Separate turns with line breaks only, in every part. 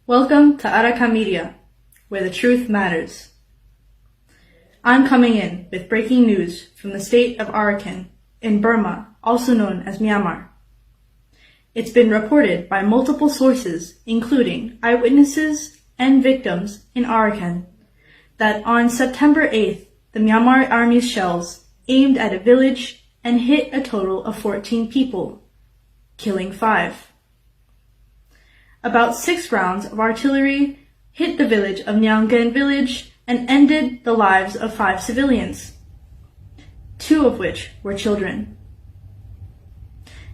Welcome to Arakan Media, where the truth matters. I'm coming in with breaking news from the state of Arakan in Burma, also known as Myanmar. It's been reported by multiple sources, including eyewitnesses and victims in Arakan, that on September 8th, the Myanmar Army's shells aimed at a village and hit a total of 14 people, killing 5. About 6 rounds of artillery hit the village of Nyangan village and ended the lives of 5 civilians, 2 of which were children.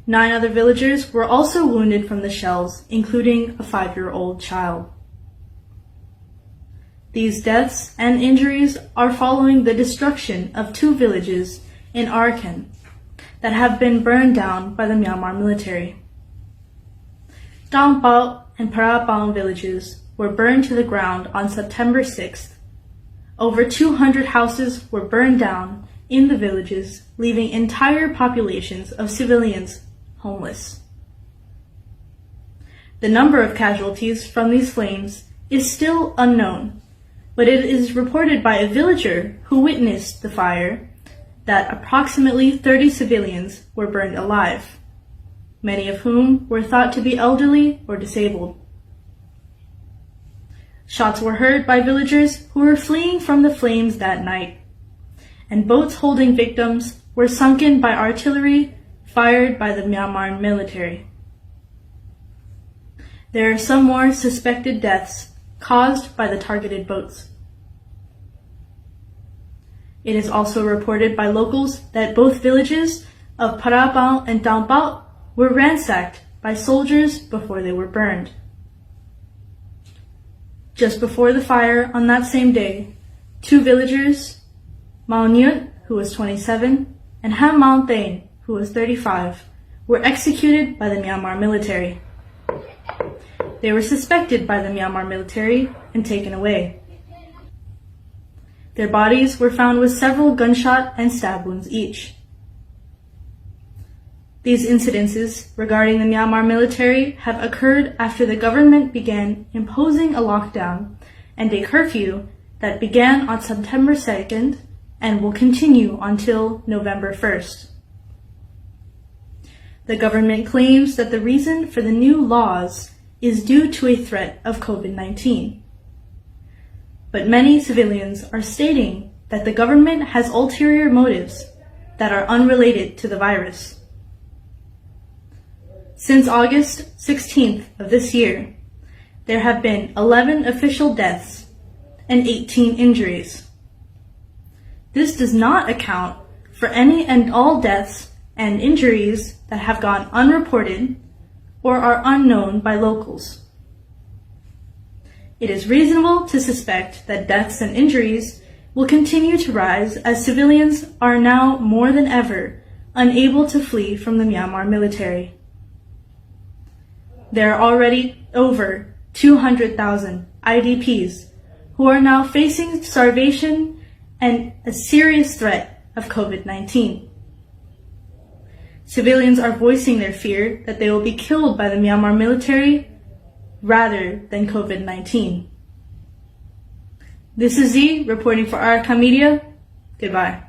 9 other villagers were also wounded from the shells, including a 5-year-old child. These deaths and injuries are following the destruction of 2 villages in Arakan that have been burned down by the Myanmar military. Dampao and Parapang villages were burned to the ground on September 6th. Over 200 houses were burned down in the villages, leaving entire populations of civilians homeless. The number of casualties from these flames is still unknown, but it is reported by a villager who witnessed the fire that approximately 30 civilians were burned alive, many of whom were thought to be elderly or disabled. Shots were heard by villagers who were fleeing from the flames that night, and boats holding victims were sunken by artillery fired by the Myanmar military. There are some more suspected deaths caused by the targeted boats. It is also reported by locals that both villages of Parapang and Dampao were ransacked by soldiers before they were burned. Just before the fire on that same day, 2 villagers, Mao Nyut, who was 27, and Ham Mao Thain, who was 35, were executed by the Myanmar military. They were suspected by the Myanmar military and taken away. Their bodies were found with several gunshot and stab wounds each. These incidences regarding the Myanmar military have occurred after the government began imposing a lockdown and a curfew that began on September 2nd and will continue until November 1st. The government claims that the reason for the new laws is due to a threat of COVID-19. But many civilians are stating that the government has ulterior motives that are unrelated to the virus. Since August 16th of this year, there have been 11 official deaths and 18 injuries. This does not account for any and all deaths and injuries that have gone unreported or are unknown by locals. It is reasonable to suspect that deaths and injuries will continue to rise as civilians are now more than ever unable to flee from the Myanmar military. There are already over 200,000 IDPs who are now facing starvation and a serious threat of COVID-19. Civilians are voicing their fear that they will be killed by the Myanmar military rather than COVID-19. This is Z reporting for Arakan Media. Goodbye.